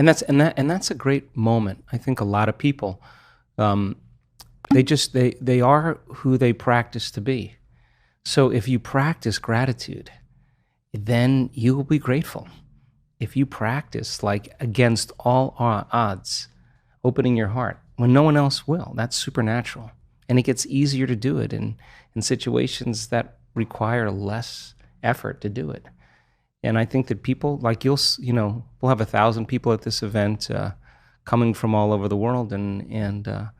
And that's a great moment. I think a lot of people, um, they are who they practice to be. So if you practice gratitude, then you will be grateful. If you practice like against all odds, opening your heart when no one else will, that's supernatural. And it gets easier to do it in situations that require less effort to do it. And I think that people like we'll have 1,000 people at this event coming from all over the world, and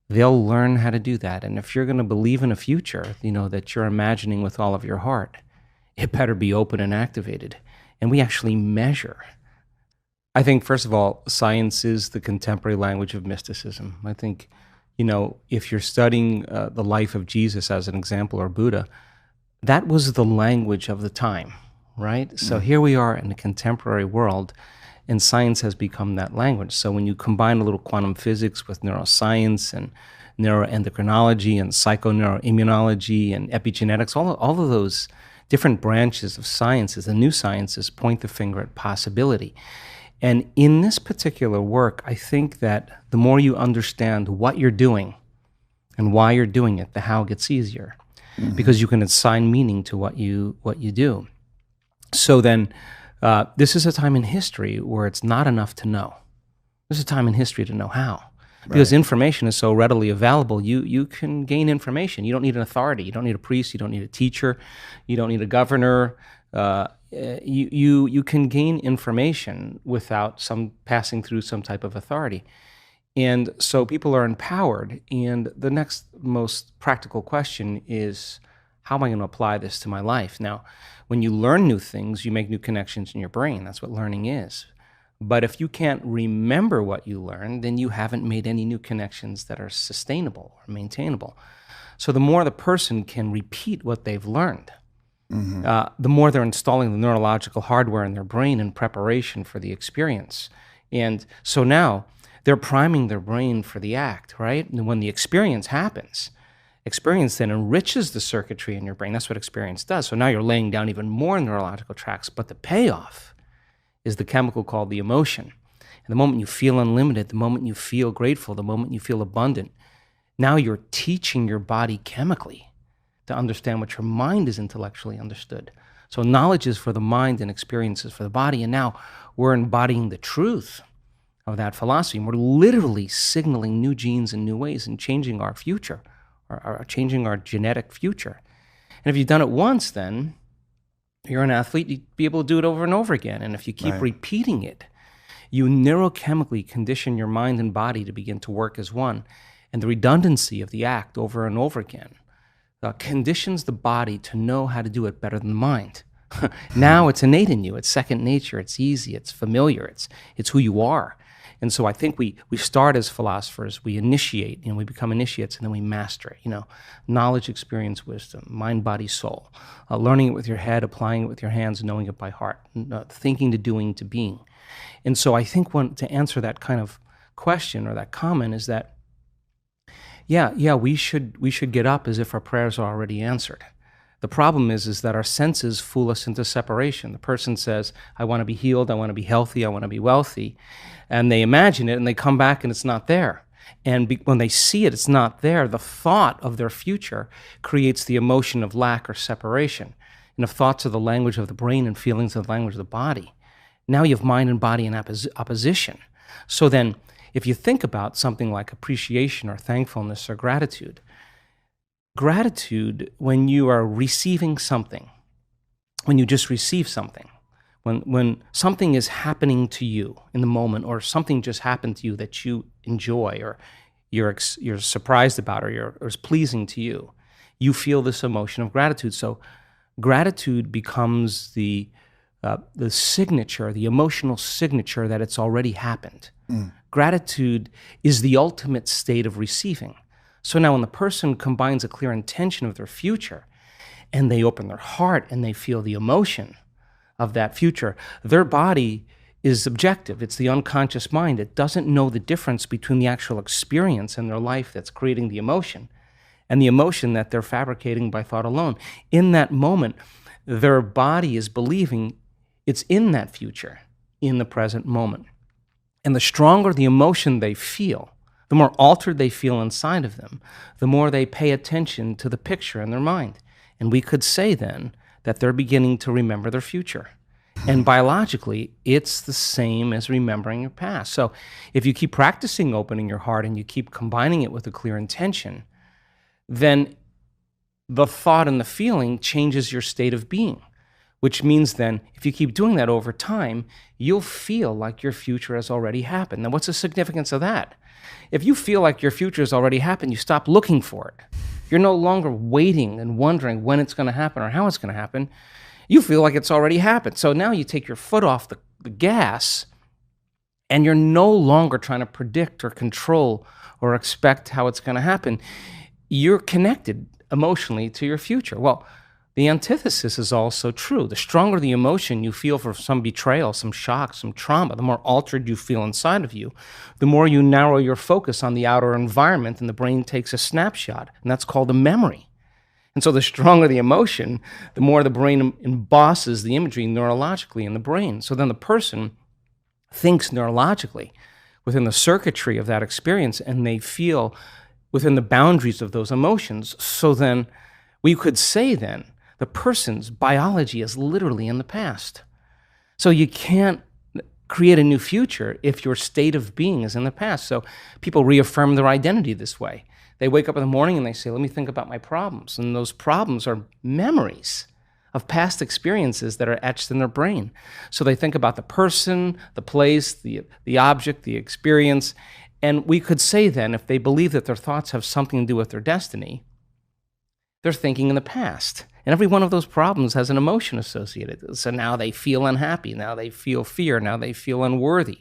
they'll learn how to do that. And if you're going to believe in a future, that you're imagining with all of your heart, it better be open and activated. And we actually measure. I think, first of all, science is the contemporary language of mysticism. I think, if you're studying the life of Jesus as an example, or Buddha, that was the language of the time, right? So here we are in a contemporary world, and science has become that language. So when you combine a little quantum physics with neuroscience and neuroendocrinology and psychoneuroimmunology and epigenetics, all of those different branches of sciences, the new sciences, point the finger at possibility. And in this particular work, I think that the more you understand what you're doing and why you're doing it, the how gets easier, because you can assign meaning to what you do. So then, this is a time in history where it's not enough to know. This is a time in history to know how. Because information is so readily available, you can gain information. You don't need an authority. You don't need a priest. You don't need a teacher. You don't need a governor. You can gain information without passing through some type of authority. And so people are empowered. And the next most practical question is, how am I going to apply this to my life? Now, when you learn new things, you make new connections in your brain. That's what learning is. But if you can't remember what you learned, then you haven't made any new connections that are sustainable or maintainable. So the more the person can repeat what they've learned, the more they're installing the neurological hardware in their brain in preparation for the experience. And so now they're priming their brain for the act, right? And when the experience happens, experience then enriches the circuitry in your brain. That's what experience does. So now you're laying down even more neurological tracks, but the payoff is the chemical called the emotion. And the moment you feel unlimited, the moment you feel grateful, the moment you feel abundant, now you're teaching your body chemically to understand what your mind is intellectually understood. So knowledge is for the mind and experience is for the body. And now we're embodying the truth of that philosophy. And we're literally signaling new genes in new ways and changing our future, or changing our genetic future. And if you've done it once, then you're an athlete, you'd be able to do it over and over again. And if you keep repeating it, you neurochemically condition your mind and body to begin to work as one. And the redundancy of the act over and over again conditions the body to know how to do it better than the mind. Now it's innate in you. It's second nature. It's easy. It's familiar. It's who you are. And so I think we start as philosophers, we initiate, we become initiates, and then we master it. Knowledge, experience, wisdom, mind, body, soul. Learning it with your head, applying it with your hands, knowing it by heart, thinking to doing to being. And so I think to answer that kind of question or that comment is that, we should get up as if our prayers are already answered. The problem is that our senses fool us into separation. The person says, I want to be healed, I want to be healthy, I want to be wealthy. And they imagine it and they come back and it's not there. And when they see it, it's not there. The thought of their future creates the emotion of lack or separation. And if thoughts are the language of the brain and feelings are the language of the body, now you have mind and body in opposition. So then, if you think about something like appreciation or thankfulness or gratitude, when you are receiving something, when you just receive something, when something is happening to you in the moment, or something just happened to you that you enjoy, or you're surprised about, or is pleasing to you, you feel this emotion of gratitude. So gratitude becomes the signature, the emotional signature that it's already happened. Gratitude is the ultimate state of receiving. So now when the person combines a clear intention of their future and they open their heart and they feel the emotion of that future, their body is objective. It's the unconscious mind. It doesn't know the difference between the actual experience in their life that's creating the emotion and the emotion that they're fabricating by thought alone. In that moment, their body is believing it's in that future, in the present moment. And the stronger the emotion they feel, the more altered they feel inside of them, the more they pay attention to the picture in their mind. And we could say then that they're beginning to remember their future. And biologically, it's the same as remembering your past. So if you keep practicing opening your heart and you keep combining it with a clear intention, then the thought and the feeling changes your state of being, which means then if you keep doing that over time, you'll feel like your future has already happened. Now, what's the significance of that? If you feel like your future has already happened, you stop looking for it. You're no longer waiting and wondering when it's going to happen or how it's going to happen. You feel like it's already happened. So now you take your foot off the gas, and you're no longer trying to predict or control or expect how it's going to happen. You're connected emotionally to your future. Well, the antithesis is also true. The stronger the emotion you feel for some betrayal, some shock, some trauma, the more altered you feel inside of you, the more you narrow your focus on the outer environment, and the brain takes a snapshot, and that's called a memory. And so the stronger the emotion, the more the brain embosses the imagery neurologically in the brain. So then the person thinks neurologically within the circuitry of that experience, and they feel within the boundaries of those emotions. So then we could say then the person's biology is literally in the past. So you can't create a new future if your state of being is in the past. So people reaffirm their identity this way. They wake up in the morning and they say, let me think about my problems. And those problems are memories of past experiences that are etched in their brain. So they think about the person, the place, the object, the experience. And we could say then, if they believe that their thoughts have something to do with their destiny, they're thinking in the past. And every one of those problems has an emotion associated. So now they feel unhappy. Now they feel fear. Now they feel unworthy.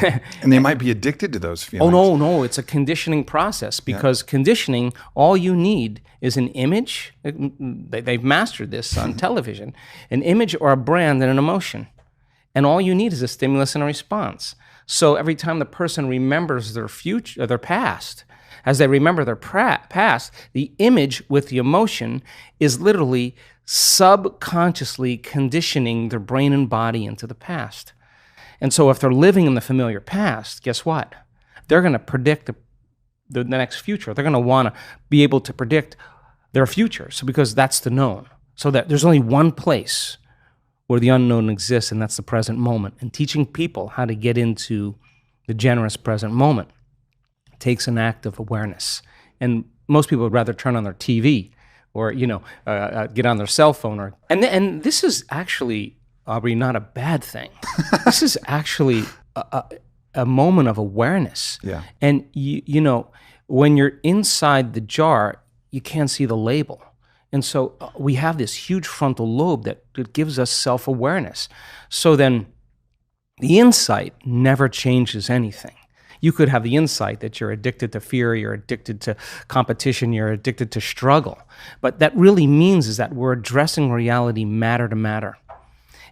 And they might be addicted to those feelings. Oh, no, it's a conditioning process, because conditioning, all you need is an image. They've mastered this on television, an image or a brand and an emotion. And all you need is a stimulus and a response. So every time the person remembers their future, their past, as they remember their past, the image with the emotion is literally subconsciously conditioning their brain and body into the past. And so if they're living in the familiar past, guess what? They're going to predict the next future. They're going to want to be able to predict their future. So because that's the known. So that there's only one place where the unknown exists, and that's the present moment. And teaching people how to get into the generous present moment takes an act of awareness. And most people would rather turn on their TV or, get on their cell phone. And this is actually, Aubrey, not a bad thing. This is actually a moment of awareness. Yeah. And, when you're inside the jar, you can't see the label. And so we have this huge frontal lobe that gives us self-awareness. So then the insight never changes anything. You could have the insight that you're addicted to fear, you're addicted to competition, you're addicted to struggle. But that really means is that we're addressing reality matter to matter.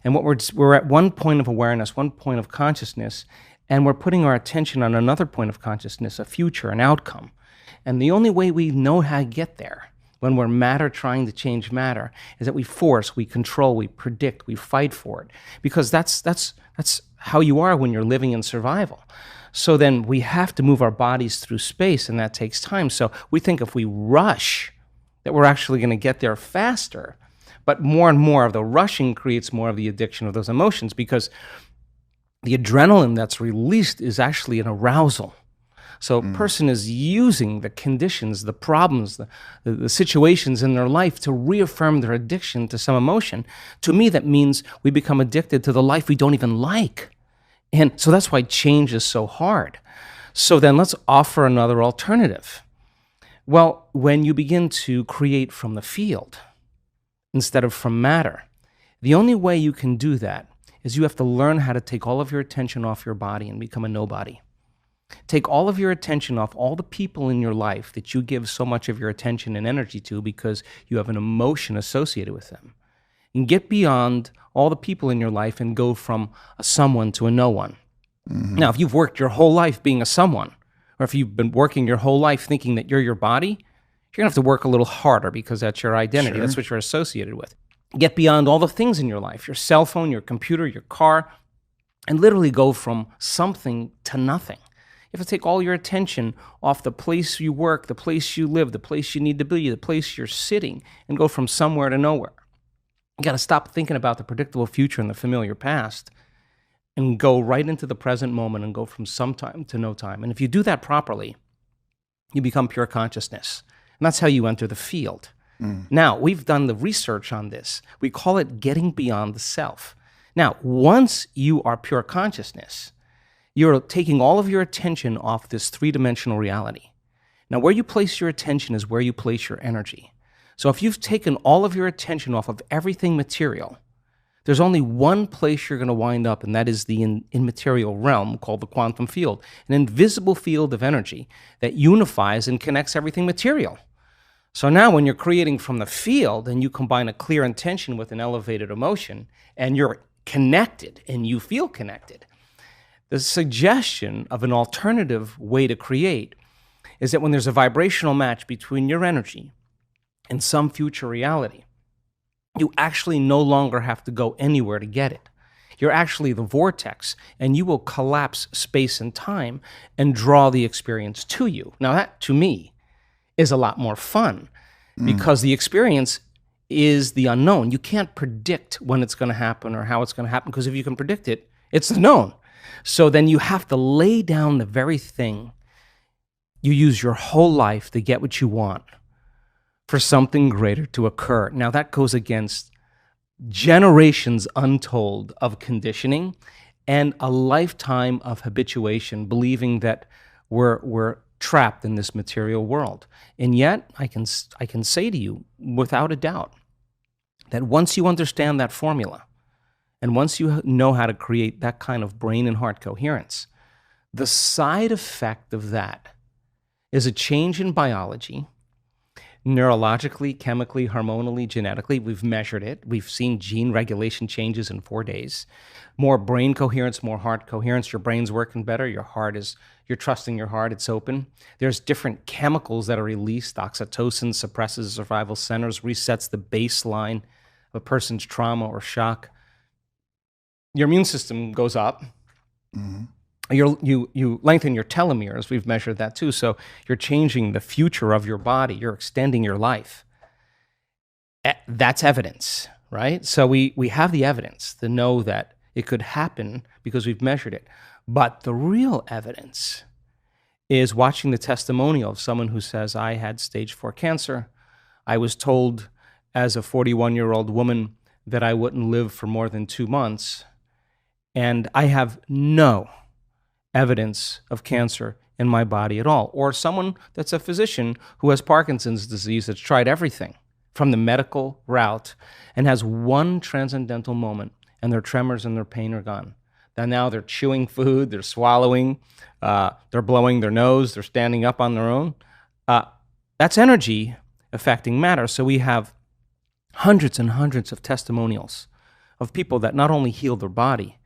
And what we're at one point of awareness, one point of consciousness, and we're putting our attention on another point of consciousness, a future, an outcome. And the only way we know how to get there when we're matter trying to change matter is that we force, we control, we predict, we fight for it. Because that's how you are when you're living in survival. So then we have to move our bodies through space, and that takes time. So we think if we rush, that we're actually going to get there faster. But more and more of the rushing creates more of the addiction of those emotions, because the adrenaline that's released is actually an arousal. So a person is using the conditions, the problems, the situations in their life to reaffirm their addiction to some emotion. To me, that means we become addicted to the life we don't even like. And so that's why change is so hard. So then let's offer another alternative. Well, when you begin to create from the field instead of from matter, the only way you can do that is you have to learn how to take all of your attention off your body and become a nobody. Take all of your attention off all the people in your life that you give so much of your attention and energy to because you have an emotion associated with them. And get beyond all the people in your life and go from a someone to a no one. Mm-hmm. Now, if you've worked your whole life being a someone, or if you've been working your whole life thinking that you're your body, you're going to have to work a little harder because that's your identity. Sure. That's what you're associated with. Get beyond all the things in your life, your cell phone, your computer, your car, and literally go from something to nothing. You have to take all your attention off the place you work, the place you live, the place you need to be, the place you're sitting, and go from somewhere to nowhere. You got to stop thinking about the predictable future and the familiar past and go right into the present moment and go from some time to no time. And if you do that properly, you become pure consciousness. And that's how you enter the field. Now, we've done the research on this. We call it getting beyond the self. Now, once you are pure consciousness, you're taking all of your attention off this three-dimensional reality. Now, where you place your attention is where you place your energy. So if you've taken all of your attention off of everything material, there's only one place you're going to wind up, and that is the immaterial realm called the quantum field, an invisible field of energy that unifies and connects everything material. So now when you're creating from the field and you combine a clear intention with an elevated emotion, and you're connected and you feel connected, the suggestion of an alternative way to create is that when there's a vibrational match between your energy and some future reality, you actually no longer have to go anywhere to get it. You're actually the vortex, and you will collapse space and time and draw the experience to you. Now that, to me, is a lot more fun because the experience is the unknown. You can't predict when it's going to happen or how it's going to happen, because if you can predict it, it's the known. So then you have to lay down the very thing you use your whole life to get what you want for something greater to occur. Now that goes against generations untold of conditioning and a lifetime of habituation, believing that we're trapped in this material world. And yet I can say to you without a doubt that once you understand that formula, and once you know how to create that kind of brain and heart coherence, the side effect of that is a change in biology, neurologically, chemically, hormonally, genetically. We've measured it. We've seen gene regulation changes in 4 days. More brain coherence, more heart coherence. Your brain's working better. You're trusting your heart. It's open. There's different chemicals that are released. Oxytocin suppresses survival centers, resets the baseline of a person's trauma or shock. Your immune system goes up. You lengthen your telomeres. We've measured that too. So you're changing the future of your body. You're extending your life. That's evidence, right? So we have the evidence to know that it could happen because we've measured it. But the real evidence is watching the testimonial of someone who says, I had stage 4 cancer. I was told as a 41-year-old woman that I wouldn't live for more than 2 months. And I have no evidence of cancer in my body at all. Or someone that's a physician who has Parkinson's disease that's tried everything from the medical route and has one transcendental moment, and their tremors and their pain are gone. And now they're chewing food, they're swallowing, they're blowing their nose, they're standing up on their own. That's energy affecting matter. So we have hundreds and hundreds of testimonials of people that not only healed their body,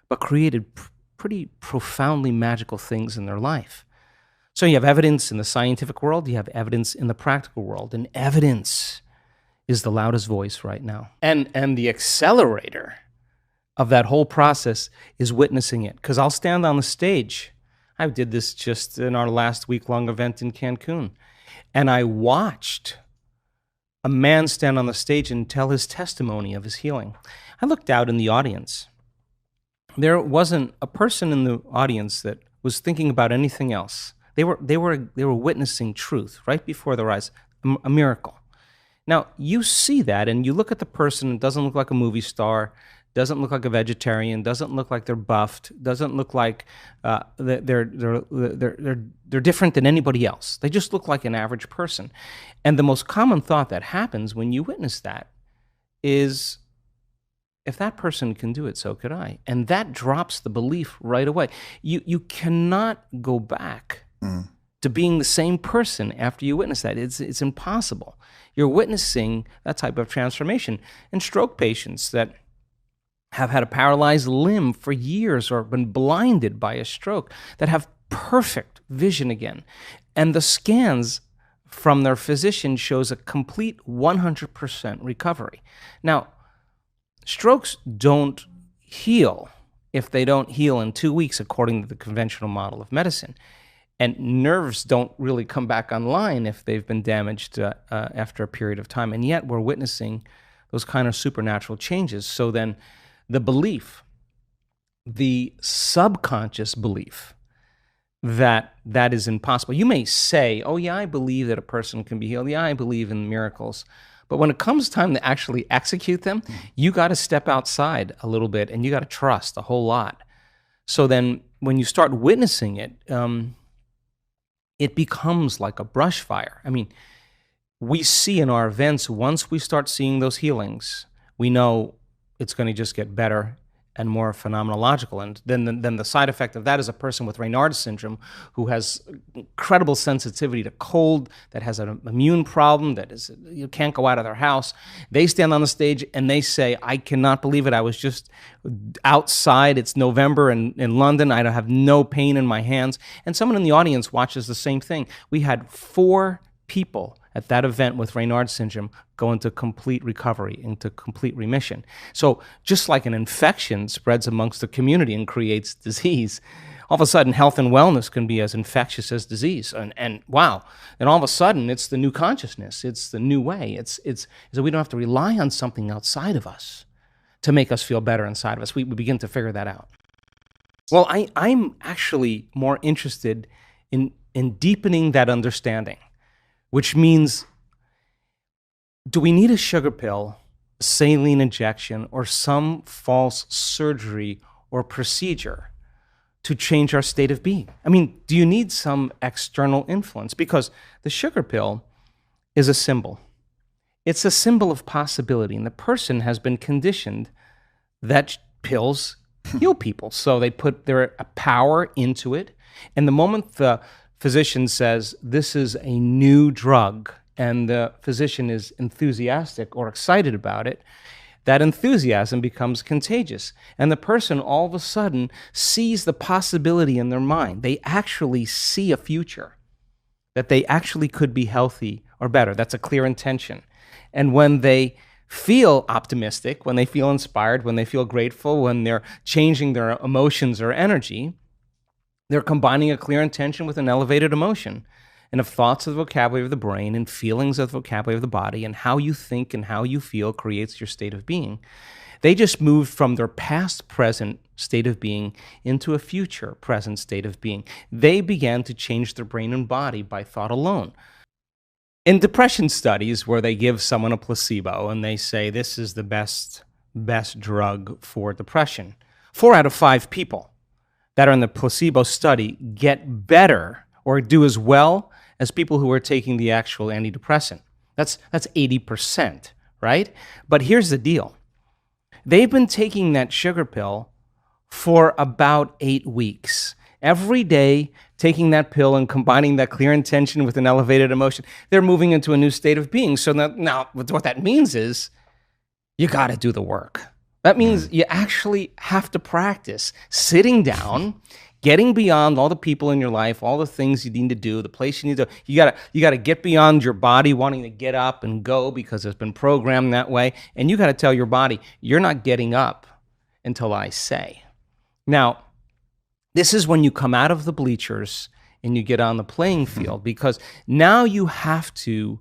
but created pretty profoundly magical things in their life. So you have evidence in the scientific world, you have evidence in the practical world, and evidence is the loudest voice right now. And the accelerator of that whole process is witnessing it. Because I'll stand on the stage. I did this just in our last week-long event in Cancun. And I watched a man stand on the stage and tell his testimony of his healing. I looked out in the audience. There wasn't a person in the audience that was thinking about anything else. They were witnessing truth right before their eyes, a miracle. Now, you see that, and you look at the person, it doesn't look like a movie star, doesn't look like a vegetarian, doesn't look like they're buffed, doesn't look like they're different than anybody else. They just look like an average person. And the most common thought that happens when you witness that is, if that person can do it, so could I. And that drops the belief right away. You cannot go back to being the same person after you witness that. It's impossible. You're witnessing that type of transformation. And stroke patients that have had a paralyzed limb for years or been blinded by a stroke, that have perfect vision again. And the scans from their physician shows a complete 100% recovery. Now, strokes don't heal if they don't heal in 2 weeks, according to the conventional model of medicine. And nerves don't really come back online if they've been damaged after a period of time. And yet we're witnessing those kind of supernatural changes. So then the belief, the subconscious belief that that is impossible. You may say, oh yeah, I believe that a person can be healed. Yeah, I believe in miracles. But when it comes time to actually execute them, you got to step outside a little bit and you got to trust a whole lot. So then when you start witnessing it, it becomes like a brush fire. I mean, we see in our events, once we start seeing those healings, we know it's going to just get better and more phenomenological. And then the side effect of that is a person with Raynaud's syndrome who has incredible sensitivity to cold, that has an immune problem, that is, you can't go out of their house. They stand on the stage and they say, I cannot believe it. I was just outside. It's November in London. I have no pain in my hands. And someone in the audience watches the same thing. We had 4 people at that event with Raynaud's syndrome go into complete recovery, into complete remission. So just like an infection spreads amongst the community and creates disease, all of a sudden health and wellness can be as infectious as disease. And wow, and all of a sudden it's the new consciousness, it's the new way. It's so we don't have to rely on something outside of us to make us feel better inside of us. We begin to figure that out. Well, I'm actually more interested in deepening that understanding, which means, do we need a sugar pill, a saline injection, or some false surgery or procedure to change our state of being? I mean, do you need some external influence? Because the sugar pill is a symbol. It's a symbol of possibility, and the person has been conditioned that pills heal people. So they put their power into it, and the moment the physician says, this is a new drug, and the physician is enthusiastic or excited about it, that enthusiasm becomes contagious. And the person all of a sudden sees the possibility in their mind. They actually see a future, that they actually could be healthy or better. That's a clear intention. And when they feel optimistic, when they feel inspired, when they feel grateful, when they're changing their emotions or energy, they're combining a clear intention with an elevated emotion. And if thoughts are the vocabulary of the brain and feelings are the vocabulary of the body, and how you think and how you feel creates your state of being, they just moved from their past present state of being into a future present state of being. They began to change their brain and body by thought alone. In depression studies where they give someone a placebo and they say this is the best drug for depression, 4 out of 5 people that are in the placebo study get better or do as well as people who are taking the actual antidepressant. That's 80%, right? But here's the deal. They've been taking that sugar pill for about 8 weeks. Every day, taking that pill and combining that clear intention with an elevated emotion, they're moving into a new state of being. So now what that means is you got to do the work. That means you actually have to practice sitting down, getting beyond all the people in your life, all the things you need to do, the place you need to, you got to get beyond your body wanting to get up and go because it's been programmed that way. And you got to tell your body, you're not getting up until I say. Now, this is when you come out of the bleachers and you get on the playing field, because now you have to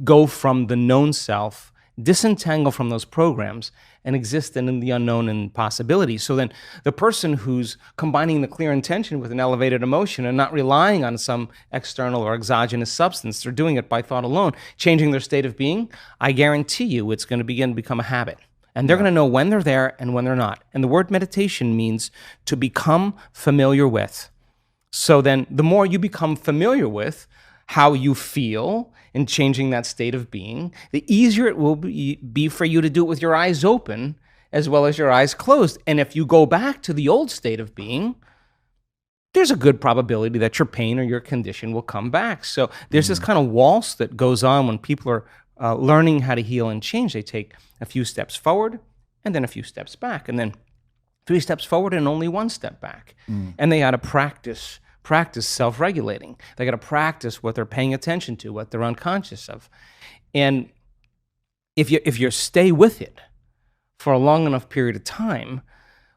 go from the known self, disentangle from those programs, and exist in the unknown and possibilities. So then the person who's combining the clear intention with an elevated emotion and not relying on some external or exogenous substance, they're doing it by thought alone, changing their state of being, I guarantee you it's going to begin to become a habit. And they're going to know when they're there and when they're not. And the word meditation means to become familiar with. So then the more you become familiar with how you feel in changing that state of being, the easier it will be for you to do it with your eyes open as well as your eyes closed. And if you go back to the old state of being, there's a good probability that your pain or your condition will come back. So there's this kind of waltz that goes on when people are learning how to heal and change. They take a few steps forward and then a few steps back, and then 3 steps forward and only 1 step back. And they got to practice self-regulating. They got to practice what they're paying attention to, what they're unconscious of. And if you stay with it for a long enough period of time,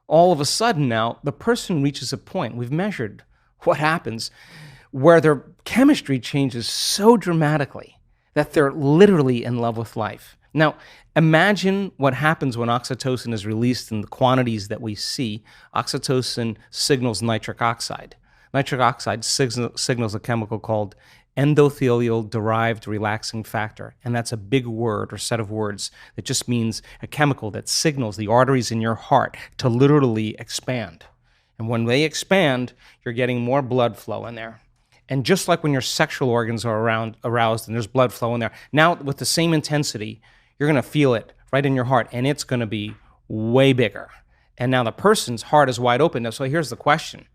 all of a sudden now the person reaches a point, we've measured what happens, where their chemistry changes so dramatically that they're literally in love with life. Now, imagine what happens when oxytocin is released in the quantities that we see. Oxytocin signals nitric oxide. Nitric oxide signals a chemical called endothelial-derived relaxing factor. And that's a big word or set of words that just means a chemical that signals the arteries in your heart to literally expand. And when they expand, you're getting more blood flow in there. And just like when your sexual organs are aroused and there's blood flow in there, now with the same intensity, you're going to feel it right in your heart, and it's going to be way bigger. And now the person's heart is wide open. Now, so here's the question.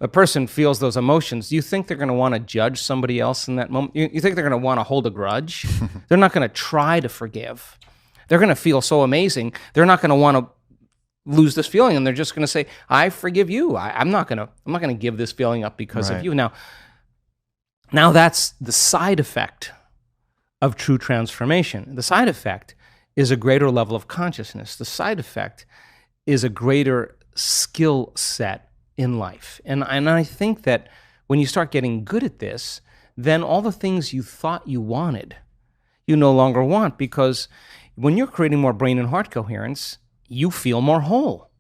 The person feels those emotions. Do you think they're going to want to judge somebody else in that moment? You think they're going to want to hold a grudge? They're not going to try to forgive. They're going to feel so amazing. They're not going to want to lose this feeling, and they're just going to say, "I forgive you. I'm not going to give this feeling up because of you." Now that's the side effect of true transformation. The side effect is a greater level of consciousness. The side effect is a greater skill set in life. And I think that when you start getting good at this, then all the things you thought you wanted, you no longer want, because when you're creating more brain and heart coherence, you feel more whole.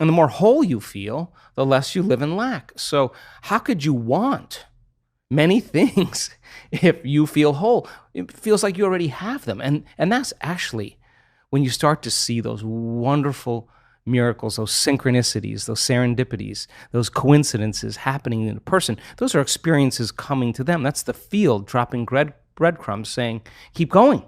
And the more whole you feel, the less you live in lack. So how could you want many things if you feel whole? It feels like you already have them. And that's actually when you start to see those wonderful miracles, those synchronicities, those serendipities, those coincidences happening in a person. Those are experiences coming to them. That's the field dropping breadcrumbs saying, keep going,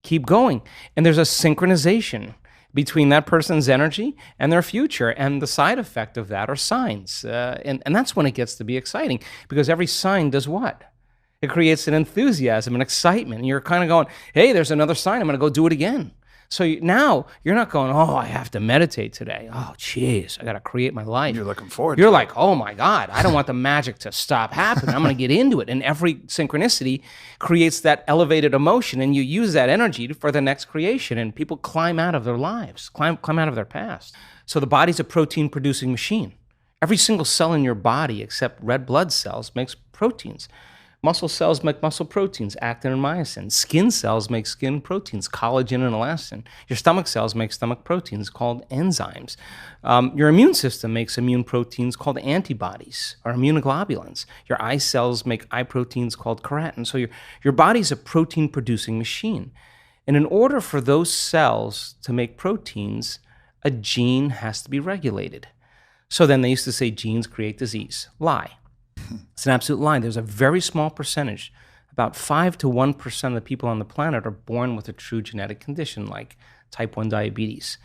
keep going. And there's a synchronization between that person's energy and their future. And the side effect of that are signs. And that's when it gets to be exciting, because every sign does what? It creates an enthusiasm, an excitement. And you're kind of going, hey, there's another sign. I'm going to go do it again. So now you're not going, oh, I have to meditate today. Oh, geez, I got to create my life. You're looking forward You're to like, oh my God, I don't want the magic to stop happening. I'm going to get into it. And every synchronicity creates that elevated emotion, and you use that energy for the next creation. And people climb out of their lives, climb out of their past. So the body's a protein-producing machine. Every single cell in your body, except red blood cells, makes proteins. Muscle cells make muscle proteins, actin and myosin. Skin cells make skin proteins, collagen and elastin. Your stomach cells make stomach proteins called enzymes. Your immune system makes immune proteins called antibodies or immunoglobulins. Your eye cells make eye proteins called keratin. So your body's a protein-producing machine. And in order for those cells to make proteins, a gene has to be regulated. So then they used to say genes create disease. Lie. It's an absolute lie. There's a very small percentage, about 5 to 1% of the people on the planet are born with a true genetic condition like type 1 diabetes.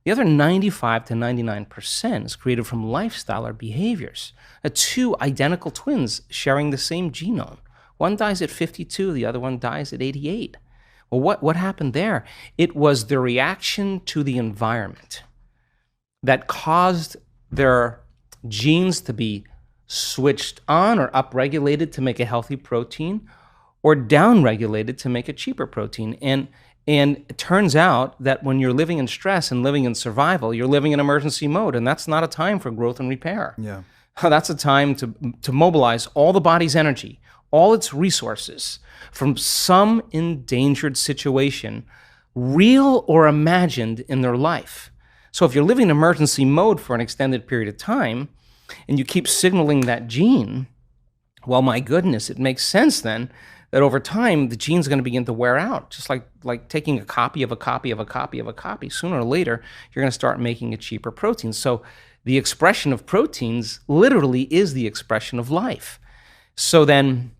The other 95 to 99% is created from lifestyle or behaviors. Two identical twins sharing the same genome. One dies at 52, the other one dies at 88. Well, what happened there? It was the reaction to the environment that caused their genes to be switched on or upregulated to make a healthy protein, or downregulated to make a cheaper protein. And it turns out that when you're living in stress and living in survival, you're living in emergency mode, and that's not a time for growth and repair. Yeah. That's a time to mobilize all the body's energy, all its resources from some endangered situation, real or imagined, in their life. So if you're living in emergency mode for an extended period of time, and you keep signaling that gene, well, my goodness, it makes sense then that over time the gene's going to begin to wear out, just like taking a copy of a copy of a copy of a copy. Sooner or later, you're going to start making a cheaper protein. So the expression of proteins literally is the expression of life. So then,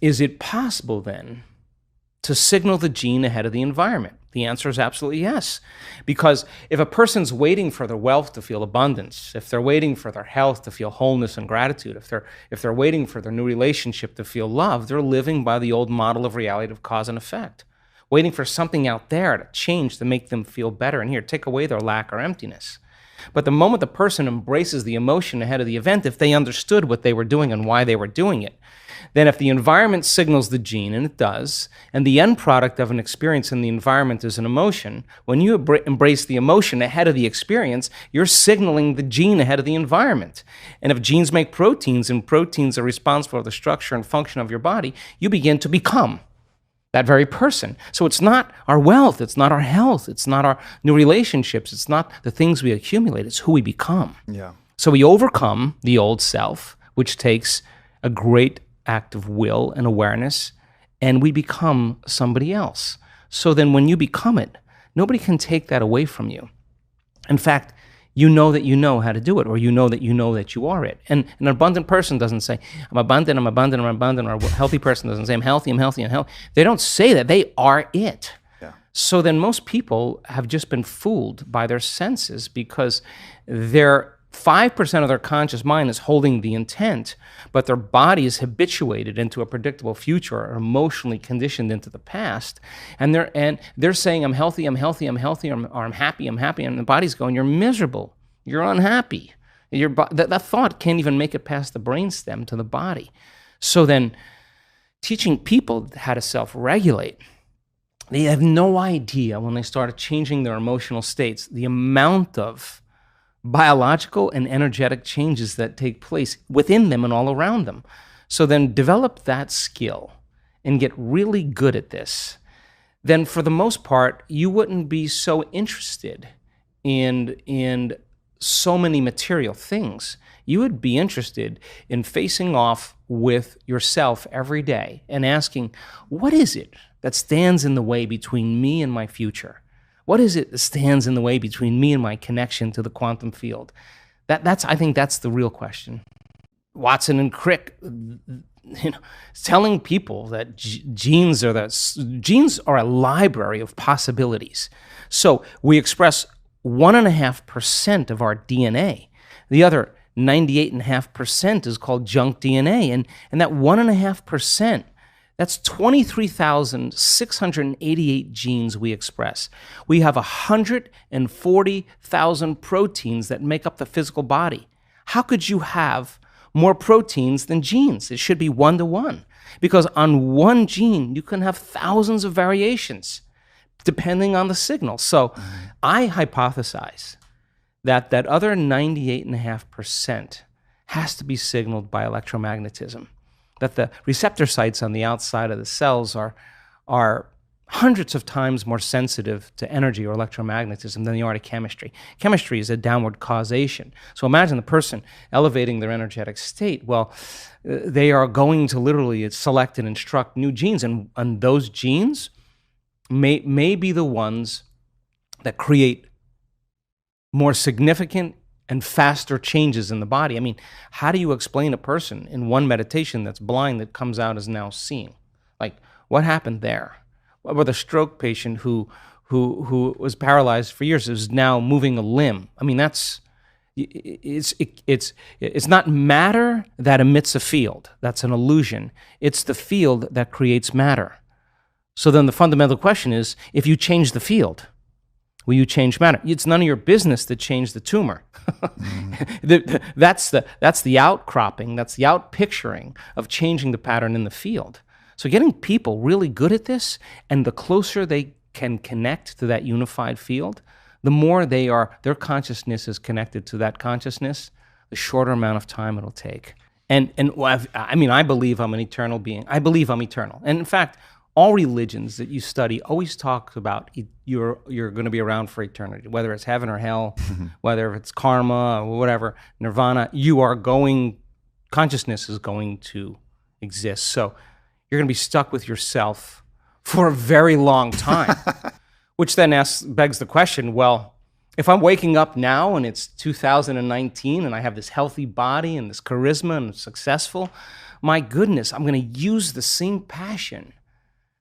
is it possible then to signal the gene ahead of the environment? The answer is absolutely yes. Because if a person's waiting for their wealth to feel abundance, if they're waiting for their health to feel wholeness and gratitude, if they're waiting for their new relationship to feel love, they're living by the old model of reality of cause and effect, waiting for something out there to change to make them feel better. And here, take away their lack or emptiness. But the moment the person embraces the emotion ahead of the event, if they understood what they were doing and why they were doing it, then if the environment signals the gene, and it does, and the end product of an experience in the environment is an emotion, when you embrace the emotion ahead of the experience, you're signaling the gene ahead of the environment. And if genes make proteins, and proteins are responsible for the structure and function of your body, you begin to become that very person. So it's not our wealth, it's not our health, it's not our new relationships, it's not the things we accumulate, it's who we become. Yeah. So we overcome the old self, which takes a great act of will and awareness, and we become somebody else. So then when you become it, nobody can take that away from you. In fact, you know how to do it, or you know that you are it. And an abundant person doesn't say, I'm abundant, I'm abundant, I'm abundant, or a healthy person doesn't say, I'm healthy, I'm healthy, I'm healthy. They don't say that. They are it. Yeah. So then most people have just been fooled by their senses because they're 5% of their conscious mind is holding the intent, but their body is habituated into a predictable future or emotionally conditioned into the past. And they're saying, I'm healthy, I'm healthy, I'm healthy, or I'm happy, I'm happy. And the body's going, you're miserable, you're unhappy. That thought can't even make it past the brainstem to the body. So then teaching people how to self-regulate, they have no idea when they started changing their emotional states, the amount of biological and energetic changes that take place within them and all around them. So then develop that skill and get really good at this. Then for the most part, you wouldn't be so interested in so many material things. You would be interested in facing off with yourself every day and asking, what is it that stands in the way between me and my future? What is it that stands in the way between me and my connection to the quantum field? I think that's the real question. Watson and Crick, telling people that genes are a library of possibilities. So we express 1.5% of our DNA. The other 98.5% is called junk DNA, and that 1.5%. That's 23,688 genes we express. We have 140,000 proteins that make up the physical body. How could you have more proteins than genes? It should be 1-to-1. Because on one gene, you can have thousands of variations depending on the signal. So I hypothesize that other 98.5% has to be signaled by electromagnetism. That the receptor sites on the outside of the cells are hundreds of times more sensitive to energy or electromagnetism than they are to chemistry. Chemistry is a downward causation. So imagine the person elevating their energetic state. Well, they are going to literally select and instruct new genes, and those genes may be the ones that create more significant and faster changes in the body. I mean, how do you explain a person in one meditation that's blind that comes out as now seeing? Like, what happened there? What about the stroke patient who was paralyzed for years is now moving a limb? I mean, it's not matter that emits a field. That's an illusion. It's the field that creates matter. So then the fundamental question is, if you change the field, will you change matter? It's none of your business to change the tumor. That's the outcropping, that's the outpicturing of changing the pattern in the field. So getting people really good at this, and the closer they can connect to that unified field, the more their consciousness is connected to that consciousness, the shorter amount of time it'll take. And I believe I'm an eternal being. I believe I'm eternal. And in fact, all religions that you study always talk about you're going to be around for eternity, whether it's heaven or hell, whether it's karma or whatever, nirvana. Consciousness is going to exist. So you're going to be stuck with yourself for a very long time, which then begs the question, well, if I'm waking up now and it's 2019 and I have this healthy body and this charisma and I'm successful, my goodness, I'm going to use the same passion,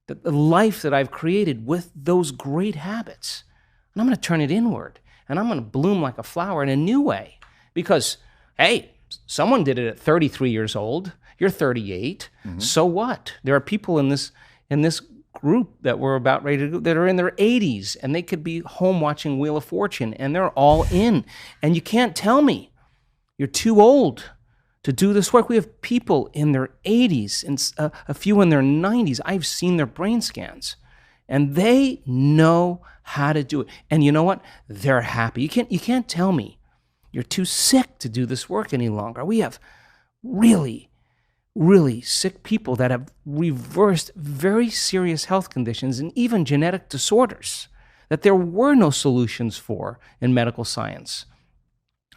the life that I've created with those great habits, and I'm going to turn it inward, and I'm going to bloom like a flower in a new way. Because, hey, someone did it at 33 years old. You're 38. Mm-hmm. So what? There are people in this group that were about ready to go that are in their 80s, and they could be home watching Wheel of Fortune, and they're all in. And you can't tell me you're too old to do this work. We have people in their 80s and a few in their 90s. I've seen their brain scans, and they know how to do it. And you know what? They're happy. You can't tell me you're too sick to do this work any longer. We have really, really sick people that have reversed very serious health conditions and even genetic disorders that there were no solutions for in medical science.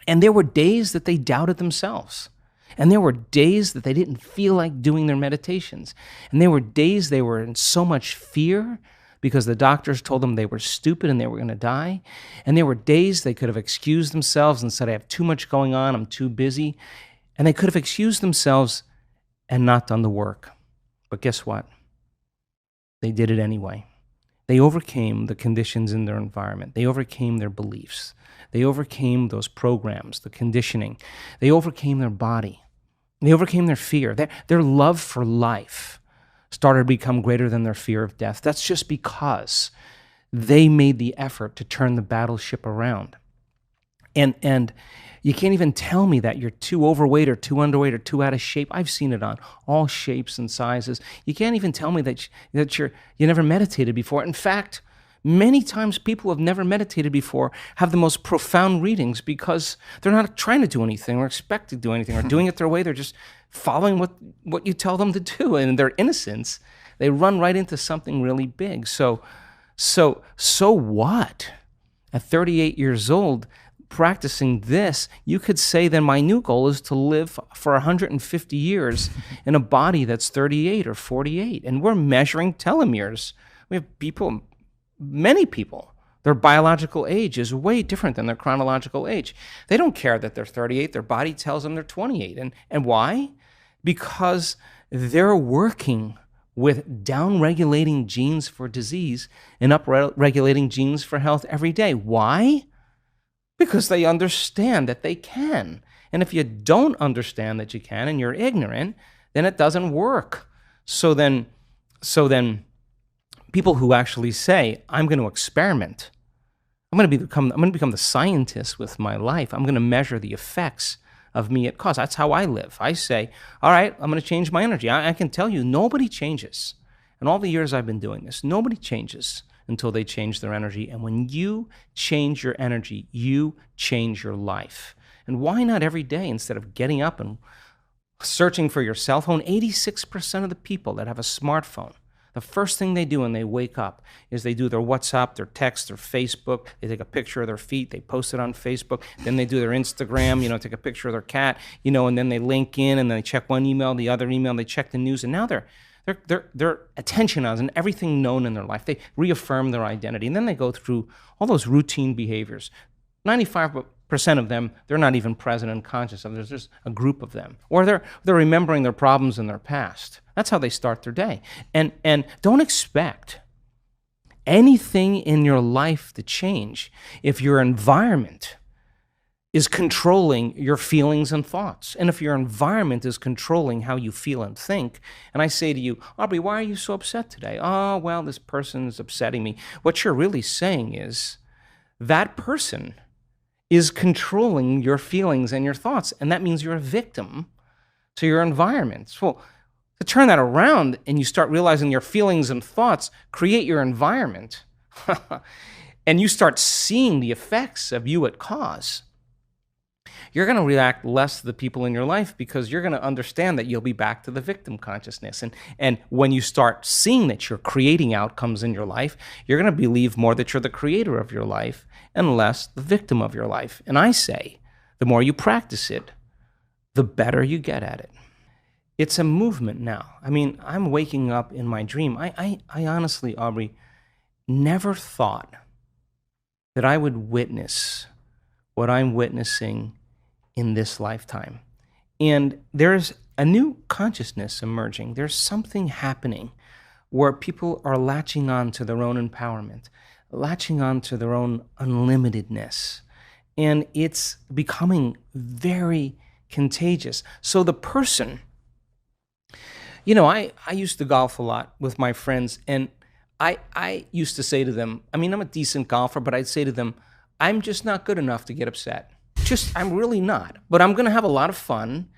And there were days that they doubted themselves. And there were days that they didn't feel like doing their meditations. And there were days they were in so much fear because the doctors told them they were stupid and they were going to die. And there were days they could have excused themselves and said, I have too much going on, I'm too busy. And they could have excused themselves and not done the work. But guess what? They did it anyway. They overcame the conditions in their environment. They overcame their beliefs. They overcame those programs, the conditioning. They overcame their body. They overcame their fear. Their love for life started to become greater than their fear of death. That's just because they made the effort to turn the battleship around. And you can't even tell me that you're too overweight or too underweight or too out of shape. I've seen it on all shapes and sizes. You can't even tell me that you never meditated before. In fact, many times people who have never meditated before have the most profound readings because they're not trying to do anything or expect to do anything or doing it their way. They're just following what you tell them to do. And in their innocence, they run right into something really big. So what? At 38 years old, practicing this, you could say then my new goal is to live for 150 years in a body that's 38 or 48. And we're measuring telomeres. We have people, many people, their biological age is way different than their chronological age. They don't care that they're 38. Their body tells them they're 28. And why? Because they're working with down-regulating genes for disease and up-regulating genes for health every day. Why? Because they understand that they can. And if you don't understand that you can and you're ignorant, then it doesn't work. So then people who actually say, I'm going to experiment, I'm going to become the scientist with my life. I'm going to measure the effects of me at cause. That's how I live. I say, all right, I'm going to change my energy. I can tell you, nobody changes. In all the years I've been doing this, nobody changes until they change their energy. And when you change your energy, you change your life. And why not every day instead of getting up and searching for your cell phone? 86% of the people that have a smartphone, the first thing they do when they wake up is they do their WhatsApp, their text, their Facebook. They take a picture of their feet, they post it on Facebook. Then they do their Instagram, take a picture of their cat, and then they link in and they check one email, the other email, they check the news, and now their attention on everything known in their life. They reaffirm their identity, and then they go through all those routine behaviors. 95% of them, they're not even present and conscious of. There's just a group of them. Or they're remembering their problems in their past. That's how they start their day. And don't expect anything in your life to change if your environment is controlling your feelings and thoughts. And if your environment is controlling how you feel and think, and I say to you, Aubrey, why are you so upset today? Oh, well, this person is upsetting me. What you're really saying is that person is controlling your feelings and your thoughts, and that means you're a victim to your environment. Well, to turn that around and you start realizing your feelings and thoughts create your environment, and you start seeing the effects of you at cause, you're going to react less to the people in your life because you're going to understand that you'll be back to the victim consciousness. And when you start seeing that you're creating outcomes in your life, you're going to believe more that you're the creator of your life and less the victim of your life. And I say, the more you practice it, the better you get at it. It's a movement now. I mean, I'm waking up in my dream. I honestly, Aubrey, never thought that I would witness what I'm witnessing in this lifetime. And there's a new consciousness emerging. There's something happening where people are latching on to their own empowerment, latching on to their own unlimitedness. And it's becoming very contagious. So the person, I used to golf a lot with my friends, and I used to say to them, I mean, I'm a decent golfer, but I'd say to them, I'm just not good enough to get upset. I'm really not. But I'm going to have a lot of fun,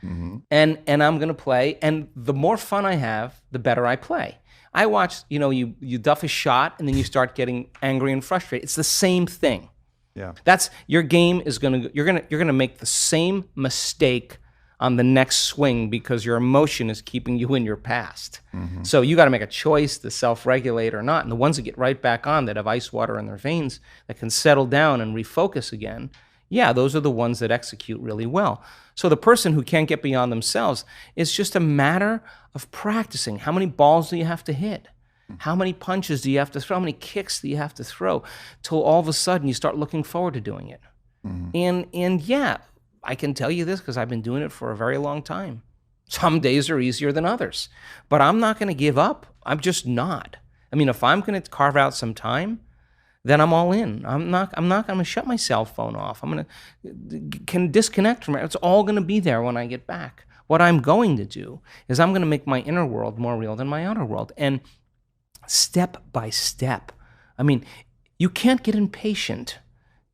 and I'm going to play. And the more fun I have, the better I play. I watch, you duff a shot, and then you start getting angry and frustrated. It's the same thing. Yeah. That's your game is you're gonna make the same mistake on the next swing because your emotion is keeping you in your past. So you got to make a choice to self-regulate or not. And the ones that get right back on, that have ice water in their veins, that can settle down and refocus again, yeah, those are the ones that execute really well. So the person who can't get beyond themselves, it's just a matter of practicing. How many balls do you have to hit? How many punches do you have to throw? How many kicks do you have to throw? Till all of a sudden you start looking forward to doing it. And yeah, I can tell you this because I've been doing it for a very long time. Some days are easier than others, but I'm not going to give up. I'm just not. I mean, if I'm going to carve out some time, then I'm all in. I'm not going to shut my cell phone off. I'm going to can disconnect from it. It's all going to be there when I get back. What I'm going to do is I'm going to make my inner world more real than my outer world. And step by step. I mean, you can't get impatient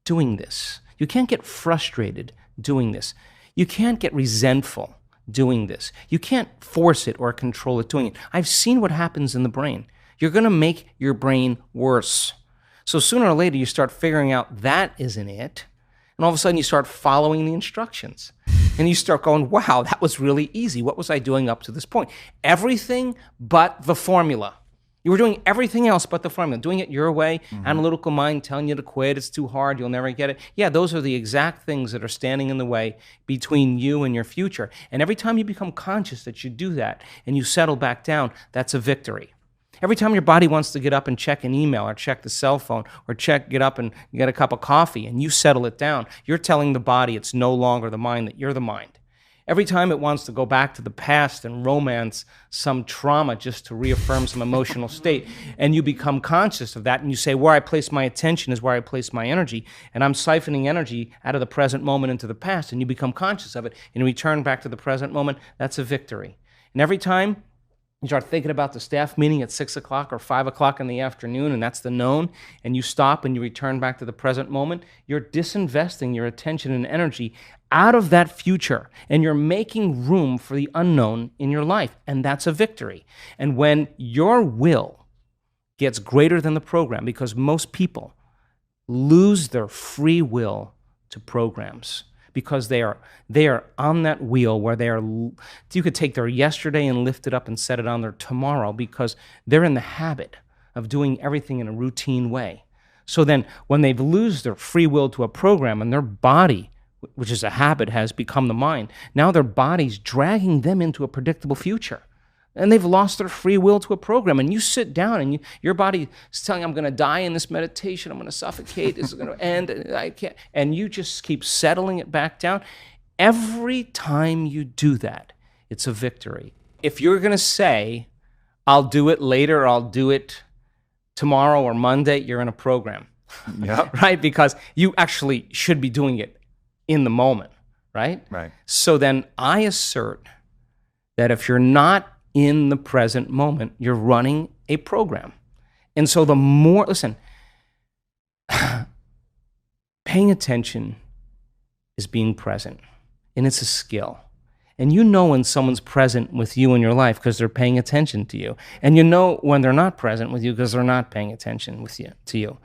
doing this. You can't get frustrated doing this. You can't get resentful doing this. You can't force it or control it doing it. I've seen what happens in the brain. You're going to make your brain worse. So sooner or later, you start figuring out that isn't it. And all of a sudden, you start following the instructions. And you start going, wow, that was really easy. What was I doing up to this point? Everything but the formula. You were doing everything else but the formula, doing it your way, analytical mind telling you to quit, it's too hard, you'll never get it. Yeah, those are the exact things that are standing in the way between you and your future. And every time you become conscious that you do that and you settle back down, that's a victory. Every time your body wants to get up and check an email or check the cell phone or get up and get a cup of coffee and you settle it down, you're telling the body it's no longer the mind, that you're the mind. Every time it wants to go back to the past and romance some trauma just to reaffirm some emotional state, and you become conscious of that, and you say, where I place my attention is where I place my energy, and I'm siphoning energy out of the present moment into the past, and you become conscious of it, and return back to the present moment, that's a victory. And every time you start thinking about the staff meeting at 6 o'clock or 5 o'clock in the afternoon, and that's the known, and you stop and you return back to the present moment, you're disinvesting your attention and energy out of that future, and you're making room for the unknown in your life, and that's a victory. And when your will gets greater than the program, because most people lose their free will to programs, because they are on that wheel where you could take their yesterday and lift it up and set it on their tomorrow, because they're in the habit of doing everything in a routine way. So then when they lose their free will to a program and their body, which is a habit, has become the mind, now their body's dragging them into a predictable future. And they've lost their free will to a program. And you sit down and your body is telling you, I'm going to die in this meditation. I'm going to suffocate. This is going to end. I can't. And you just keep settling it back down. Every time you do that, it's a victory. If you're going to say, I'll do it later, or I'll do it tomorrow or Monday, you're in a program. Yep. Right? Because you actually should be doing it in the moment. Right? Right. So then I assert that if you're not in the present moment, you're running a program. And so the more, listen, paying attention is being present, and it's a skill. And you know when someone's present with you in your life because they're paying attention to you. And you know when they're not present with you because they're not paying attention to you.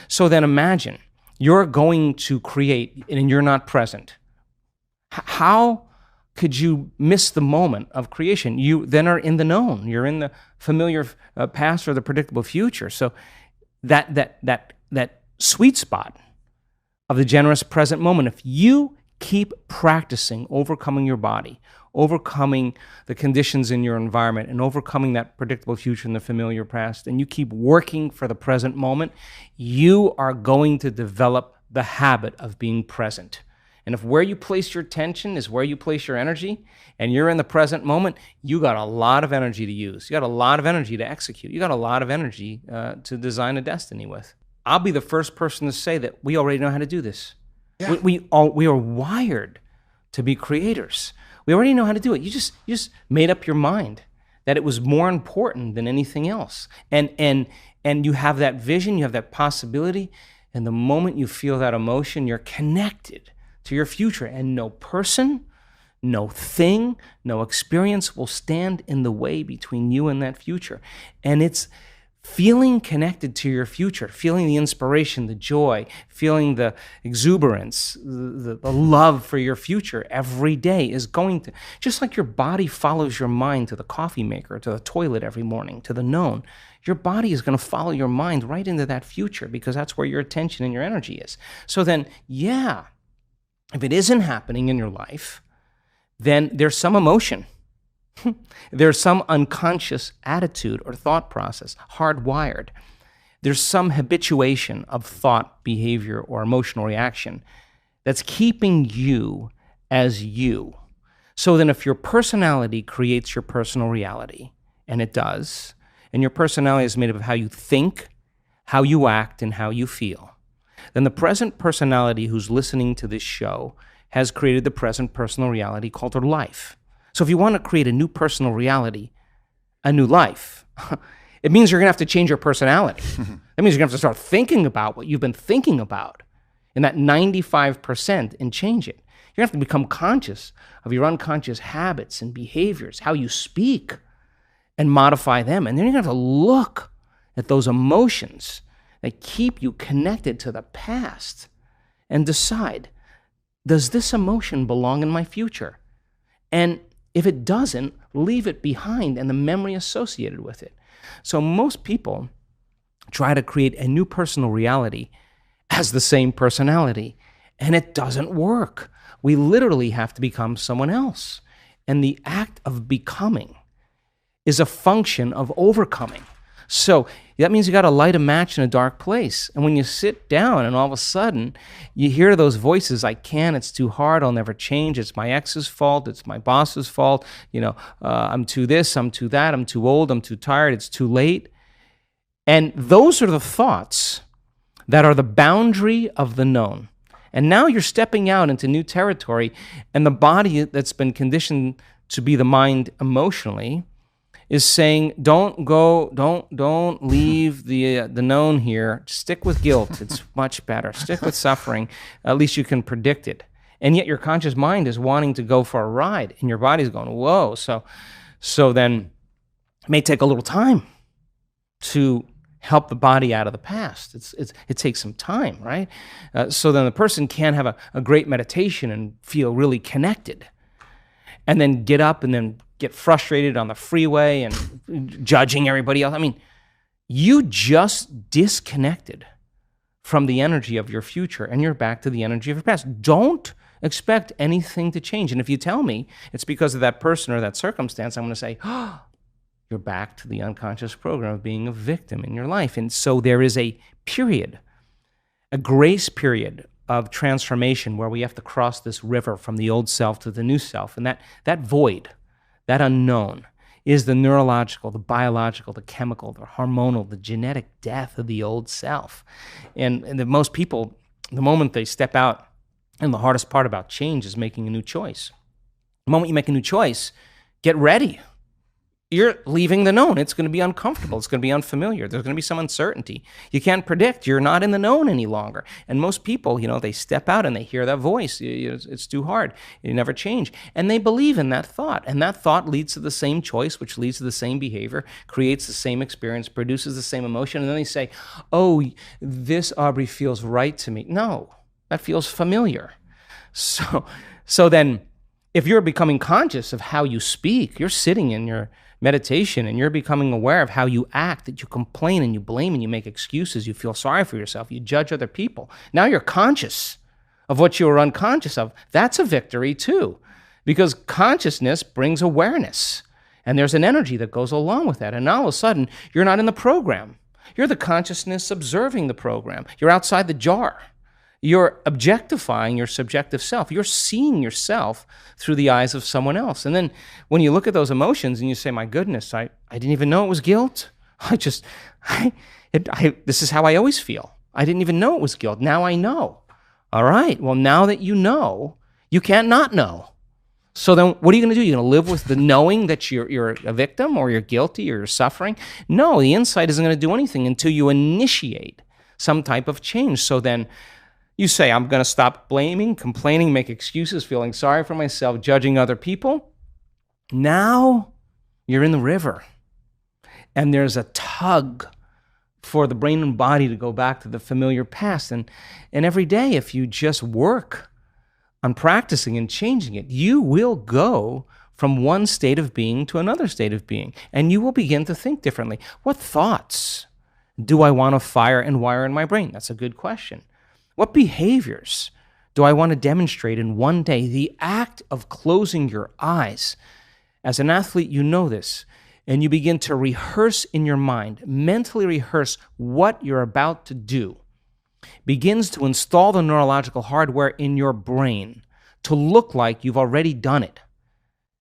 So then imagine you're going to create and you're not present. How could you miss the moment of creation? You then are in the known. You're in the familiar past or the predictable future. So that sweet spot of the generous present moment, if you keep practicing overcoming your body, overcoming the conditions in your environment, and overcoming that predictable future and the familiar past, and you keep working for the present moment, you are going to develop the habit of being present. And if where you place your attention is where you place your energy, and you're in the present moment, you got a lot of energy to use. You got a lot of energy to execute. You got a lot of energy to design a destiny with. I'll be the first person to say that we already know how to do this. Yeah. We are wired to be creators. We already know how to do it. You just made up your mind that it was more important than anything else. And you have that vision, you have that possibility, and the moment you feel that emotion, you're connected to your future, and no person, no thing, no experience will stand in the way between you and that future. And it's feeling connected to your future, feeling the inspiration, the joy, feeling the exuberance, the love for your future every day is going to, just like your body follows your mind to the coffee maker, to the toilet every morning, to the known, your body is going to follow your mind right into that future because that's where your attention and your energy is. So then, yeah, if it isn't happening in your life, then there's some emotion. There's some unconscious attitude or thought process, hardwired. There's some habituation of thought, behavior, or emotional reaction that's keeping you as you. So then if your personality creates your personal reality, and it does, and your personality is made up of how you think, how you act, and how you feel, then the present personality who's listening to this show has created the present personal reality called her life. So if you want to create a new personal reality, a new life, it means you're going to have to change your personality. That means you're going to have to start thinking about what you've been thinking about in that 95% and change it. You're going to have to become conscious of your unconscious habits and behaviors, how you speak, and modify them. And then you're going to have to look at those emotions that keep you connected to the past and decide, does this emotion belong in my future? And if it doesn't, leave it behind and the memory associated with it. So most people try to create a new personal reality as the same personality, and it doesn't work. We literally have to become someone else. And the act of becoming is a function of overcoming. So that means you got to light a match in a dark place. And when you sit down and all of a sudden you hear those voices, I can't, it's too hard, I'll never change, it's my ex's fault, it's my boss's fault, I'm too this, I'm too that, I'm too old, I'm too tired, it's too late. And those are the thoughts that are the boundary of the known. And now you're stepping out into new territory, and the body that's been conditioned to be the mind emotionally is saying, don't leave the known here. Stick with guilt. It's much better. Stick with suffering. At least you can predict it. And yet your conscious mind is wanting to go for a ride, and your body's going, whoa. So then it may take a little time to help the body out of the past. It takes some time, right? So then the person can have a great meditation and feel really connected, and then get up and then get frustrated on the freeway and judging everybody else. I mean, you just disconnected from the energy of your future, and you're back to the energy of your past. Don't expect anything to change. And if you tell me it's because of that person or that circumstance, I'm going to say, oh, you're back to the unconscious program of being a victim in your life. And so there is a period, a grace period of transformation where we have to cross this river from the old self to the new self. And that void, that unknown, is the neurological, the biological, the chemical, the hormonal, the genetic death of the old self. And most people, the moment they step out, and the hardest part about change is making a new choice. The moment you make a new choice, get ready. You're leaving the known. It's going to be uncomfortable. It's going to be unfamiliar. There's going to be some uncertainty. You can't predict. You're not in the known any longer. And most people, they step out and they hear that voice. It's too hard. You never change. And they believe in that thought. And that thought leads to the same choice, which leads to the same behavior, creates the same experience, produces the same emotion. And then they say, oh, this, Aubrey, feels right to me. No, that feels familiar. So then if you're becoming conscious of how you speak, you're sitting in your meditation and you're becoming aware of how you act, that you complain and you blame and you make excuses, you feel sorry for yourself, you judge other people. Now you're conscious of what you were unconscious of. That's a victory too, because consciousness brings awareness, and there's an energy that goes along with that. And now all of a sudden, you're not in the program. You're the consciousness observing the program. You're outside the jar. You're objectifying your subjective self. You're seeing yourself through the eyes of someone else. And then when you look at those emotions and you say, my goodness, I didn't even know it was guilt. This is how I always feel. I didn't even know it was guilt. Now I know. All right, well, now that you know, you can't not know. So then what are you going to do? You're going to live with the knowing that you're a victim or you're guilty or you're suffering? No, the insight isn't going to do anything until you initiate some type of change. So then you say, I'm going to stop blaming, complaining, make excuses, feeling sorry for myself, judging other people. Now you're in the river and there's a tug for the brain and body to go back to the familiar past. And every day, if you just work on practicing and changing it, you will go from one state of being to another state of being, and you will begin to think differently. What thoughts do I want to fire and wire in my brain? That's a good question. What behaviors do I want to demonstrate in one day? The act of closing your eyes. As an athlete, you know this, and you begin to rehearse in your mind, mentally rehearse what you're about to do, begins to install the neurological hardware in your brain to look like you've already done it.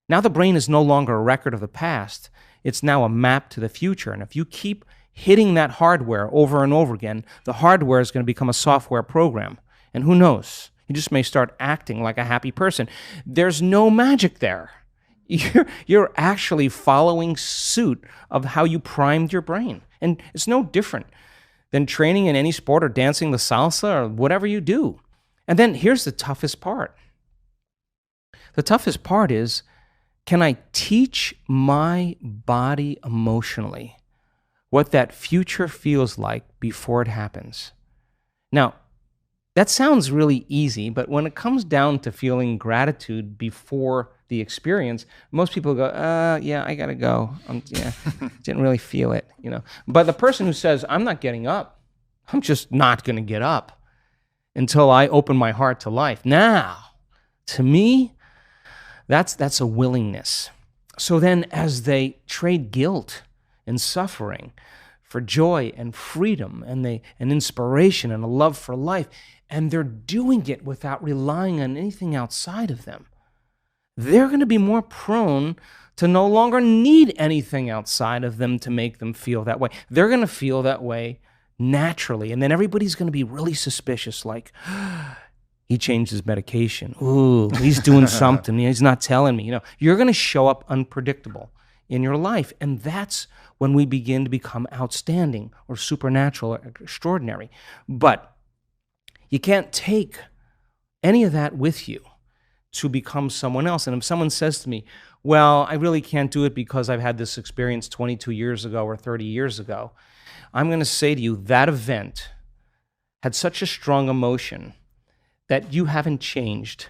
Now the brain is no longer a record of the past. It's now a map to the future. And if you keep hitting that hardware over and over again, the hardware is going to become a software program. And who knows? You just may start acting like a happy person. There's no magic there. You're actually following suit of how you primed your brain. And it's no different than training in any sport or dancing the salsa or whatever you do. And then here's the toughest part. The toughest part is, can I teach my body emotionally what that future feels like before it happens? Now, that sounds really easy, but when it comes down to feeling gratitude before the experience, most people go, yeah, I gotta go. Didn't really feel it, you know. But the person who says, I'm not getting up, I'm just not gonna get up until I open my heart to life. Now, to me, that's a willingness. So then as they trade guilt and suffering for joy and freedom and inspiration and a love for life, and they're doing it without relying on anything outside of them, they're going to be more prone to no longer need anything outside of them to make them feel that way. They're going to feel that way naturally. And then everybody's going to be really suspicious, like, he changed his medication. Ooh, he's doing something. He's not telling me. You know, you're going to show up unpredictable in your life. And that's when we begin to become outstanding or supernatural or extraordinary. But you can't take any of that with you to become someone else. And if someone says to me, well, I really can't do it because I've had this experience 22 years ago or 30 years ago, I'm going to say to you, that event had such a strong emotion that you haven't changed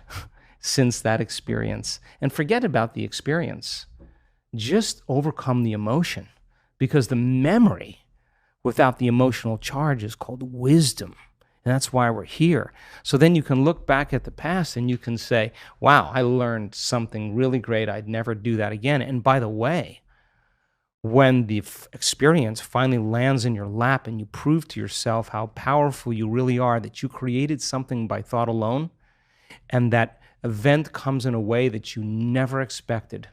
since that experience. And forget about the experience. Just overcome the emotion, because the memory without the emotional charge is called wisdom. And that's why we're here. So then you can look back at the past and you can say, wow, I learned something really great. I'd never do that again. And by the way, when the experience finally lands in your lap and you prove to yourself how powerful you really are, that you created something by thought alone, and that event comes in a way that you never expected,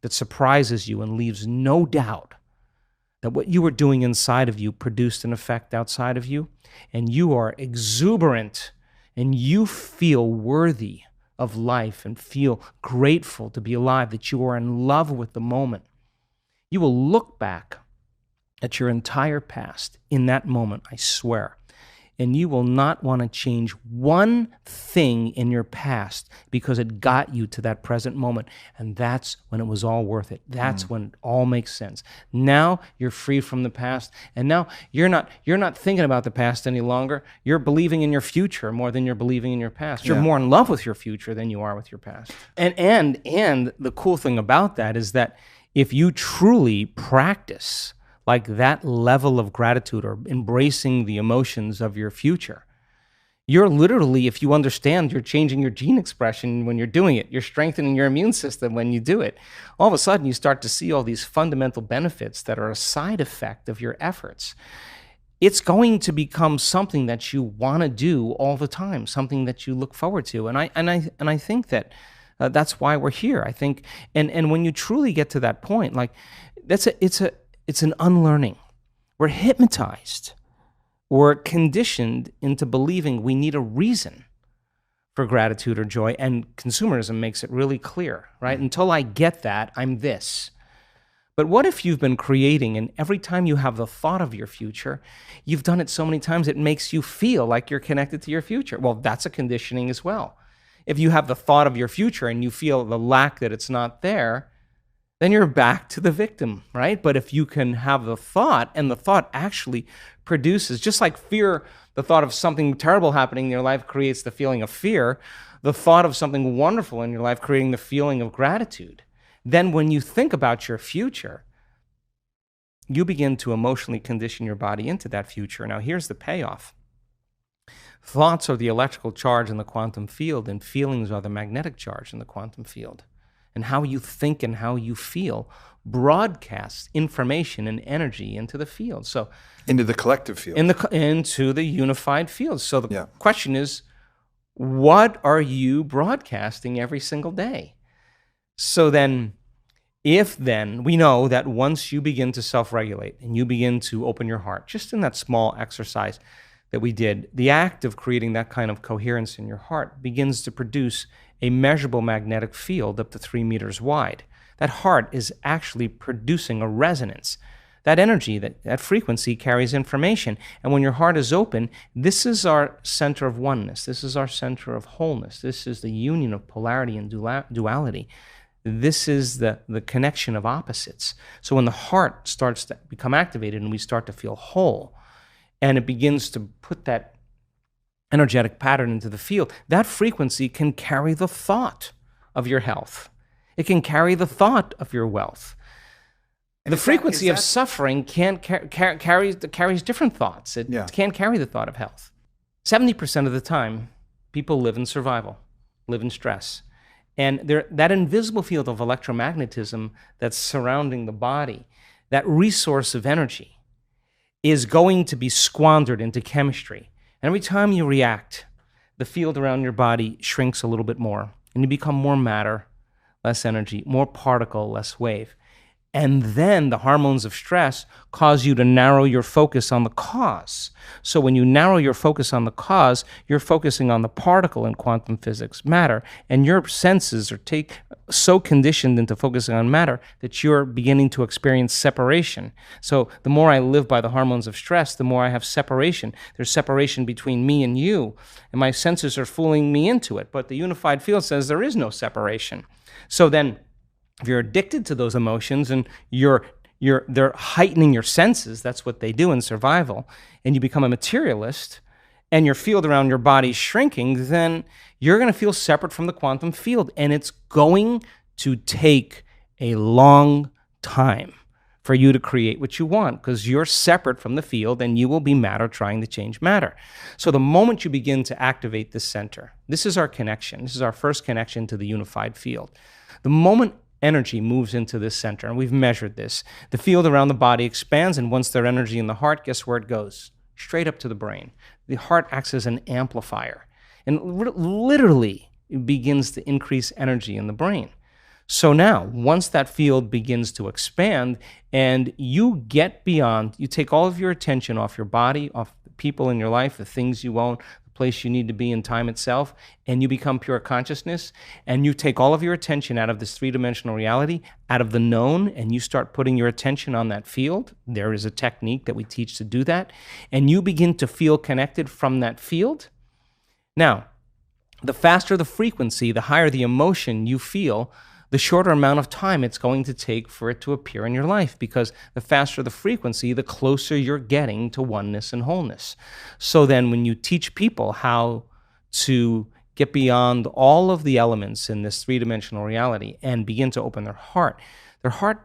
that surprises you and leaves no doubt that what you were doing inside of you produced an effect outside of you, and you are exuberant and you feel worthy of life and feel grateful to be alive, that you are in love with the moment, you will look back at your entire past in that moment, I swear, and you will not want to change one thing in your past because it got you to that present moment. And that's when it was all worth it. That's when it all makes sense. Now you're free from the past, and now you're not thinking about the past any longer. You're believing in your future more than you're believing in your past. You're more in love with your future than you are with your past. And the cool thing about that is that if you truly practice like that level of gratitude or embracing the emotions of your future, you're literally, if you understand, you're changing your gene expression when you're doing it. You're strengthening your immune system when you do it. All of a sudden, you start to see all these fundamental benefits that are a side effect of your efforts. It's going to become something that you want to do all the time, something that you look forward to. And I think that that's why we're here. I think, and when you truly get to that point, like it's an unlearning. We're hypnotized. We're conditioned into believing we need a reason for gratitude or joy, and consumerism makes it really clear, right? Until I get that, I'm this. But what if you've been creating, and every time you have the thought of your future, you've done it so many times it makes you feel like you're connected to your future? Well, that's a conditioning as well. If you have the thought of your future and you feel the lack that it's not there, then you're back to the victim, right? But if you can have the thought, and the thought actually produces, just like fear, the thought of something terrible happening in your life creates the feeling of fear, the thought of something wonderful in your life creating the feeling of gratitude. Then when you think about your future, you begin to emotionally condition your body into that future. Now, here's the payoff. Thoughts are the electrical charge in the quantum field, and feelings are the magnetic charge in the quantum field. And how you think and how you feel broadcasts information and energy into the field. So into the collective field. Into the unified field. So the question is, what are you broadcasting every single day? So then, we know that once you begin to self-regulate and you begin to open your heart, just in that small exercise that we did, the act of creating that kind of coherence in your heart begins to produce a measurable magnetic field up to 3 meters wide. That heart is actually producing a resonance. That energy, that frequency carries information. And when your heart is open, this is our center of oneness. This is our center of wholeness. This is the union of polarity and duality. This is the connection of opposites. So when the heart starts to become activated and we start to feel whole, and it begins to put that energetic pattern into the field, that frequency can carry the thought of your health. It can carry the thought of your wealth. And the frequency of suffering carries different thoughts. It can't carry the thought of health. 70% of the time, people live in survival, live in stress. And that invisible field of electromagnetism that's surrounding the body, that resource of energy, is going to be squandered into chemistry. And every time you react, the field around your body shrinks a little bit more, and you become more matter, less energy, more particle, less wave. And then the hormones of stress cause you to narrow your focus on the cause. So when you narrow your focus on the cause, you're focusing on the particle in quantum physics, matter, and your senses are so conditioned into focusing on matter that you're beginning to experience separation. So the more I live by the hormones of stress, the more I have separation. There's separation between me and you, and my senses are fooling me into it. But the unified field says there is no separation. So then, if you're addicted to those emotions and they're heightening your senses, that's what they do in survival, and you become a materialist, and your field around your body is shrinking, then you're going to feel separate from the quantum field, and it's going to take a long time for you to create what you want, because you're separate from the field, and you will be matter trying to change matter. So the moment you begin to activate this center, this is our connection. This is our first connection to the unified field. The moment energy moves into this center, and we've measured this, the field around the body expands, and once there's energy in the heart, guess where it goes? Straight up to the brain. The heart acts as an amplifier, and literally it begins to increase energy in the brain. So now, once that field begins to expand, and you get beyond, you take all of your attention off your body, off the people in your life, the things you own, place you need to be in time itself, and you become pure consciousness, and you take all of your attention out of this three-dimensional reality, out of the known, and you start putting your attention on that field. There is a technique that we teach to do that, and you begin to feel connected from that field. Now, the faster the frequency, the higher the emotion you feel, the shorter amount of time it's going to take for it to appear in your life, because the faster the frequency, the closer you're getting to oneness and wholeness. So then when you teach people how to get beyond all of the elements in this three-dimensional reality and begin to open their heart,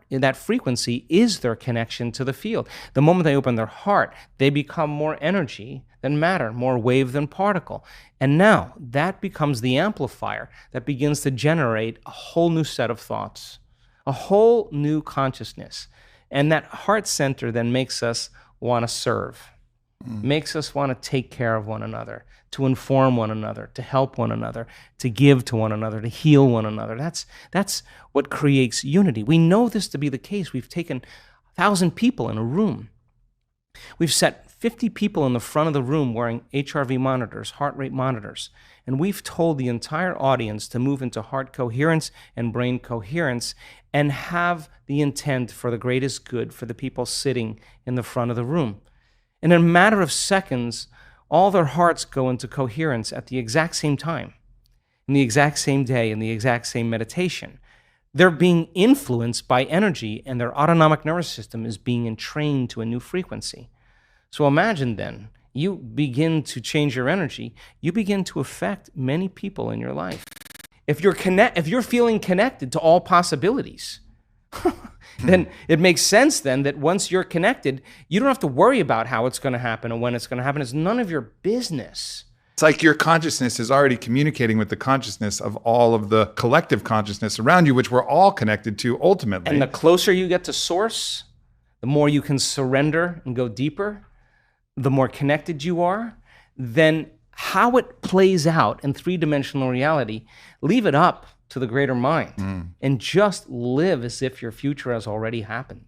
that frequency is their connection to the field. The moment they open their heart, they become more energy than matter, more wave than particle. And now that becomes the amplifier that begins to generate a whole new set of thoughts, a whole new consciousness. And that heart center then makes us want to serve, makes us want to take care of one another, to inform one another, to help one another, to give to one another, to heal one another. That's what creates unity. We know this to be the case. We've taken 1,000 people in a room. We've set 50 people in the front of the room wearing HRV monitors, heart rate monitors. And we've told the entire audience to move into heart coherence and brain coherence and have the intent for the greatest good for the people sitting in the front of the room. In a matter of seconds, all their hearts go into coherence at the exact same time, in the exact same day, in the exact same meditation. They're being influenced by energy, and their autonomic nervous system is being entrained to a new frequency. So imagine then, you begin to change your energy, you begin to affect many people in your life. If you're feeling connected to all possibilities, then it makes sense then that once you're connected, you don't have to worry about how it's going to happen or when it's going to happen. It's none of your business. It's like your consciousness is already communicating with the consciousness of all of the collective consciousness around you, which we're all connected to ultimately. And the closer you get to source, the more you can surrender and go deeper, the more connected you are. Then how it plays out in three-dimensional reality, leave it up to the greater mind and just live as if your future has already happened.